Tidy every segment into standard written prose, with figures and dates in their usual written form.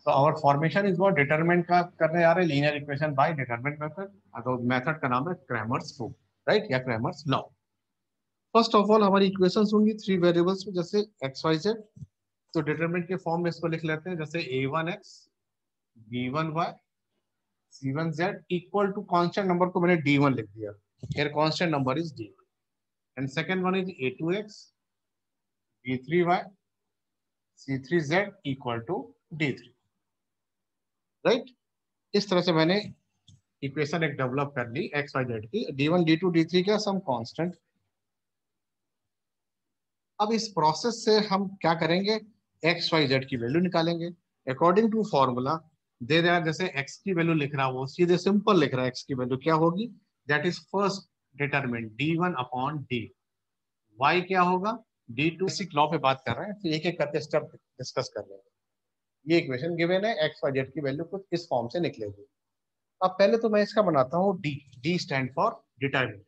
तो our formation is what determinant का करने जा रहे हैं linear equation by determinant method. तो मेथड का नाम है क्रैमर्स प्रूफ, राइट, या Cramer's law. First of all हमारी इक्वेशंस होंगी थ्री वेरिएबल्स में, जैसे एक्स वाई जेड। तो डिटरमिनेंट के फॉर्म में इसको लिख लेते हैं, जैसे a1x b1y c1z equal to constant number को मैंने d1 लिख दिया, here constant number is d1 and second one is a2x b3y c3z equal to d3, right. इस तरह से मैंने इक्वेशन एक डेवलप कर ली एक्स वाई जेड की, d1 d2 d3 का सम कांस्टेंट। अब इस प्रोसेस से हम क्या करेंगे, एक्स वाई जेड की वैल्यू निकालेंगे अकॉर्डिंग टू फॉर्मूला। दे रहा है जैसे एक्स की वैल्यू लिख रहा है, वो सीधे सिंपल लिख रहा है, एक्स की वैल्यू क्या होगी, that is first determinant d1 upon d, y क्या होगा d2। बेसिक लॉ पे बात कर रहे हैं, फिर एक एक करके स्टेप डिस्कस कर लेंगे। ये इक्वेशन गिवन है, एक्स वाई जेड की वैल्यू कुछ इस फॉर्म से निकलेगी। अब पहले तो मैं इसका बनाता हूँ D, D stand for determinant.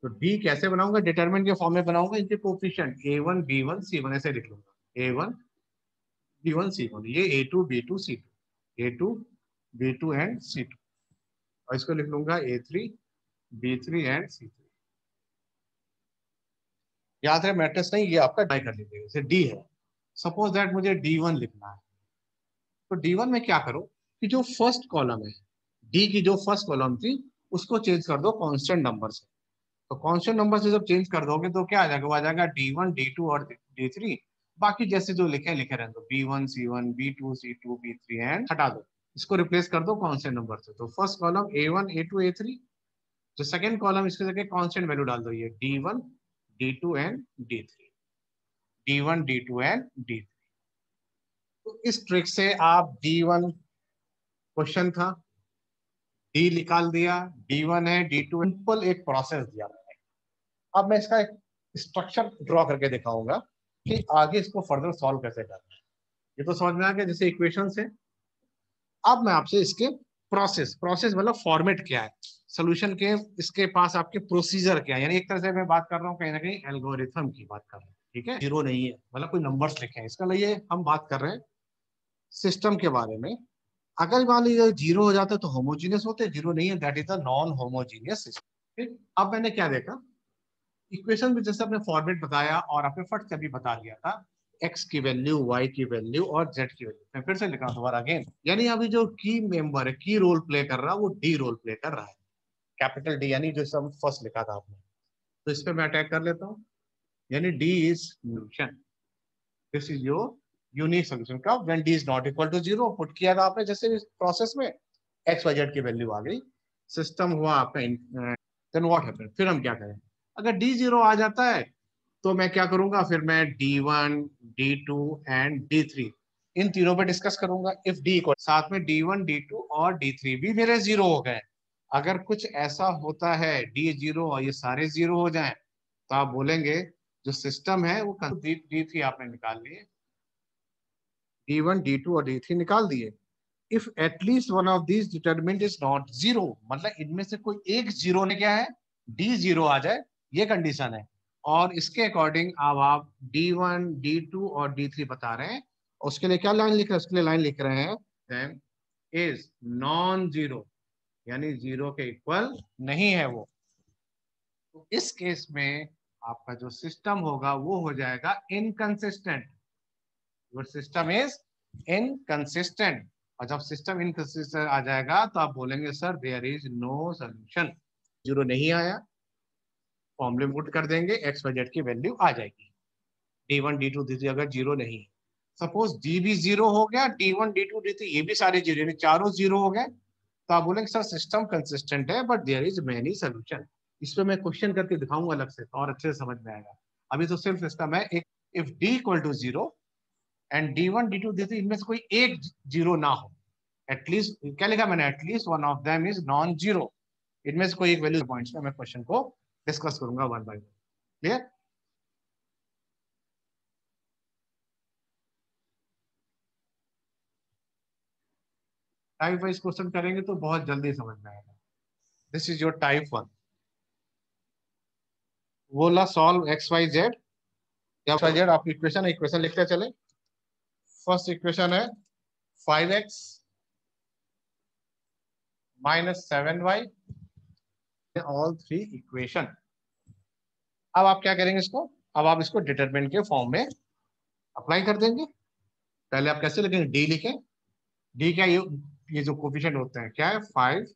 तो डी कैसे बनाऊंगा, डिटरमिनेंट के फॉर्म में बनाऊंगा, इनके कोएफिशिएंट a1 b1 c1 ऐसे लिख लूंगा, a1 b1 c1, ये a2 b2 c2, a2 b2 and c2, और इसको लिख लूंगा a3 b3 एंड c3। याद है मैट्रिक्स नहीं, ये आपका ट्राई कर लीजिएगा, जैसे डी है, सपोज दैट मुझे d1 लिखना है। तो d1 में क्या करो कि जो फर्स्ट कॉलम है, डी की जो फर्स्ट कॉलम थी उसको चेंज कर दो कांस्टेंट नंबर से। तो कांस्टेंट नंबर से जब चेंज कर दोगे तो क्या आ जाएगा, वो आ जाएगा d1 d2 और d3। बाकी जैसे जो लिखे लिखे रहने दो, b1 c1 b2 c2 b3 and हटा दो, इसको रिप्लेस कर दो कांस्टेंट नंबर से। तो first column a1 a2 a3, जो सेकंड कॉलम इसके जगह कांस्टेंट वैल्यू डाल दो, ये d1 d2 and d3, d1 d2 and d3। तो इस ट्रिक से आप d1 क्वेश्चन था, डी निकाल दिया, d1 है d2, सिंपल एक प्रोसेस दिया मैंने। अब मैं इसका एक स्ट्रक्चर ड्रॉ करके दिखाऊंगा कि आगे इसको फर्दर सॉल्व कैसे करना है। ये तो समझ में आ गया जैसे इक्वेशन से। अब मैं आपसे इसके प्रोसेस, प्रोसेस मतलब फॉर्मेट क्या है, सोल्यूशन के इसके पास आपके प्रोसीजर क्या है, यानी एक तरह से मैं बात कर रहा हूँ कहीं ना कहीं एल्गोरिथम की बात कर रहा हूँ, ठीक है। जीरो नहीं है मतलब कोई नंबर्स लिखे हैं, इसका लिए हम बात कर रहे हैं सिस्टम के बारे में। अगर मान लीजिए जीरो हो जाता है तो होमोजीनियस होते हैं, जीरो नहीं है that is a non homogeneous system. अब मैंने क्या देखा, इक्वेशन में जैसे आपने फॉर्मेट बताया और आपने फट से भी बता दिया था, एक्स की वैल्यू, वाई की वैल्यू और जेड की वैल्यू। मैं फिर से लिख रहा हूं दोबारा अगेन, यानी अभी जो की मेंबर है, की रोल प्ले कर रहा है, वो डी रोल प्ले कर रहा है, कैपिटल डी, यानी जो सब फर्स्ट लिखा था आपने। तो इस पे मैं अटैक कर लेता हूँ, यानी D is solution, this is your unique solution. कब, when D is not equal to zero. Put किया था आपने जैसे प्रोसेस में, एक्स वाई जेड की वैल्यू आ गई, सिस्टम हुआ आपका। देन व्हाट हैपेंड, फिर हम क्या करें, अगर डी जीरो आ जाता है तो मैं क्या करूंगा, फिर मैं d1 d2 एंड d3 इन तीनों पे डिस्कस करूंगा। इफ डी इक्वल, साथ में d1 d2 और d3 भी मेरे जीरो हो गए। अगर कुछ ऐसा होता है डी जीरो और ये सारे जीरो हो जाएं, तो आप बोलेंगे जो सिस्टम है वो d3 आपने निकाल लिए, d1 d2 और d3 निकाल दिए। If at least one of these determinant is not zero, मतलब इनमें से कोई एक जीरो ने क्या है, डी जीरो आ जाए, ये कंडीशन है। और इसके अकॉर्डिंग अब आप d1 d2 और d3 बता रहे हैं, उसके लिए क्या लाइन लिख रहे हैं, उसके लिए लाइन लिख रहे हैं देन इज नॉन जीरो, यानी जीरो के इक्वल नहीं है वो। तो इस केस में आपका जो सिस्टम होगा वो हो जाएगा inconsistent, your system is inconsistent. और जब सिस्टम इनकंसिस्टेंट आ जाएगा तो आप बोलेंगे sir there is no solution, zero नहीं आया, फॉर्मूले में पुट कर देंगे, एक्स वाई जेड की वैल्यू आ जाएगी। d1 d2 d3 अगर जीरो नहीं है, सपोज डी भी जीरो हो गया, d1 d2 d3 ये भी सारे जीरो, चारों जीरो हो गए, तो आप बोलेंगे सर सिस्टम कंसिस्टेंट है but there is many solution. इस पे मैं क्वेश्चन करके दिखाऊंगा अलग से, तो और अच्छे से समझ में आएगा। अभी तो सिर्फ सिस्टम है एक, if D equal to zero and d1 d2 d3 इनमें से कोई एक जीरो ना हो, एटलीस्ट क्या लिखा मैंने, at least one of them is non zero, इनमें से कोई एक वैल्यू पॉइंट्स में मैं क्वेश्चन को डिस्कस करूंगा one by one. Clear. Type wise question करेंगे तो बहुत जल्दी समझ में आएगा। This is your type one, बोला solve x Y z, x Y z आपकी इक्वेशन, इक्वेशन लिखते चले। फर्स्ट इक्वेशन है 5x minus 7y, all three equation. अब आप क्या करेंगे इसको, अब आप इसको डिटरमिनेंट के फॉर्म में अप्लाई कर देंगे। पहले आप कैसे लिखेंगे, डी लिखें। डी क्या, ये जो कोफिशिएंट होते हैं क्या है, 5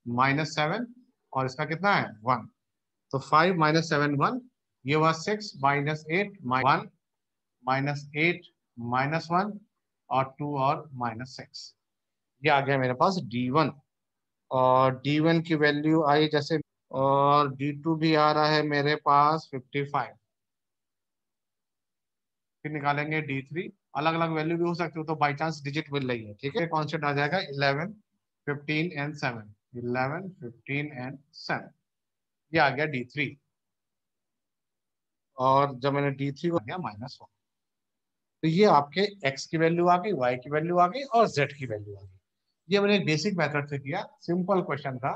माइनस 7 और इसका कितना है 1। तो 5 माइनस 7 1, ये हुआ 6 माइनस 8 1 माइनस 8 माइनस 1 और 2 और माइनस 6। ये आ गया मेरे पास D1। और D1 की वैल्यू आई जैसे, और D2 भी आ रहा है मेरे पास 55। फिर निकालेंगे D3, अलग अलग वैल्यू भी हो सकती हो, तो बाई चांस डिजिट मिल रही है, ठीक है। कॉन्स्टेंट आ जाएगा 11 15 एंड 7, 11 15 एंड 7। ये आ गया D3। और जब मैंने D3 को गया -1, तो ये आपके x की वैल्यू आ गई, y की वैल्यू आ गई और z की वैल्यू आ गई। ये मैंने एक बेसिक मेथड से किया, सिंपल क्वेश्चन था।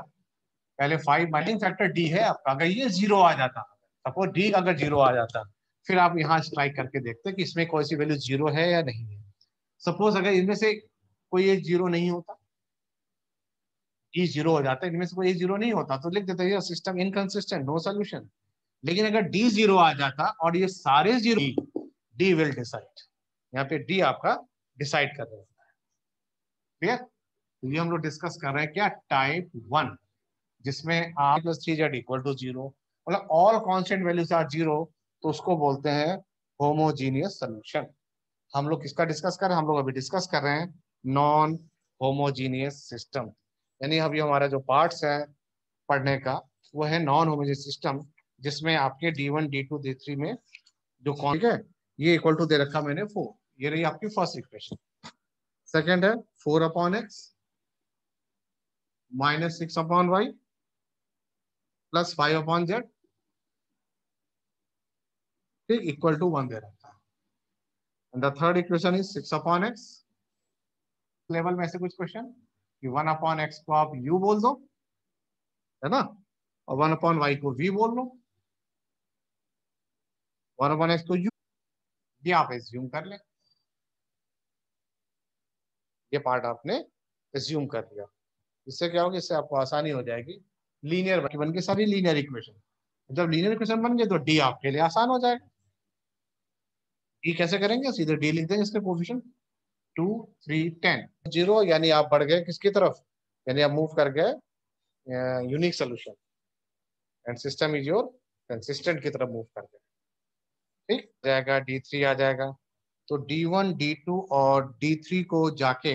पहले 5 माइनिंग फैक्टर d है आपका, अगर ये 0 आ जाता, सपोज d अगर 0 आ जाता, फिर आप यहाँ स्ट्राइक करके देखते कि इसमें कोई सी वैल्यू 0 है या नहीं है। सपोज अगर इनमें से कोई एक 0 नहीं होता, d 0 हो जाता, इनमें से कोई एक 0 नहीं होता, तो लिख देते हैं सिस्टम इनकंसिस्टेंट, नो सोल्यूशन। लेकिन अगर d 0 आ जाता और ये सारे 0, d विल डिसाइड। यहाँ पे d आपका डिसाइड कर रहे हैं। क्लियर। तो ये हम लोग डिस्कस कर रहे हैं क्या, टाइप 1, जिसमें r plus 3z equal to 0, मतलब ऑल कांस्टेंट वैल्यूज आर 0, तो उसको बोलते हैं होमोजीनियस सोल्यूशन। हम लोग किसका डिस्कस कर रहे हैं, हम लोग अभी डिस्कस कर रहे हैं नॉन होमोजीनियस सिस्टम। यानी अभी हमारा जो पार्ट्स है पढ़ने का, वो है नॉन होमोजीनियस सिस्टम, जिसमें आपके D1 D2 D3 में जो ठीक है, ये इक्वल टू दे रखा मैंने 4। ये रही आपकी फर्स्ट इक्वेशन। सेकेंड है 4/x minus 6/y plus 5/z, ठीक, इक्वल टू 1 दे रखा है। And the third equation is 6/x। Level में ऐसे कुछ क्वेश्चन कि 1/x को आप u बोल दो, है ना, और 1/y को v बोल लो। 1/x को u, ये आप एज्यूम कर ले, ये पार्ट आपने एज्यूम कर लिया। इससे क्या होगा, इससे आपको आसानी हो जाएगी, लीनियर बन के सारी लीनियर इक्वेशन। जब लीनियर इक्वेशन बन गए तो डी आपके लिए आसान हो जाएगा। डी कैसे करेंगे, सीधे डी लिख देंगे, इसके कोफिशिएंट 2 3 10 0, यानी आप बढ़ गए किसकी तरफ, यानी आप मूव कर गए unique solution, and system is your consistent की तरफ मूव कर गए। ठीक जाएगा, D3 आ जाएगा। तो D1 D2 और D3 को जाके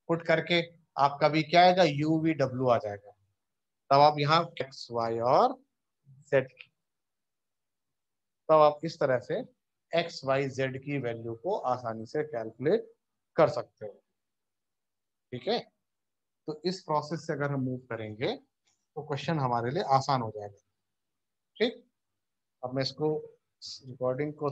पुट करके आपका भी क्या आएगा, UVW आ जाएगा। तब आप यहाँ एक्स वाई और जेड, तब आप इस तरह से एक्स वाई जेड की वैल्यू को आसानी से कैलकुलेट कर सकते हो। ठीक है, तो इस प्रोसेस से अगर हम मूव करेंगे तो क्वेश्चन हमारे लिए आसान हो जाएगा। ठीक, अब मैं इसको रिकॉर्डिंग को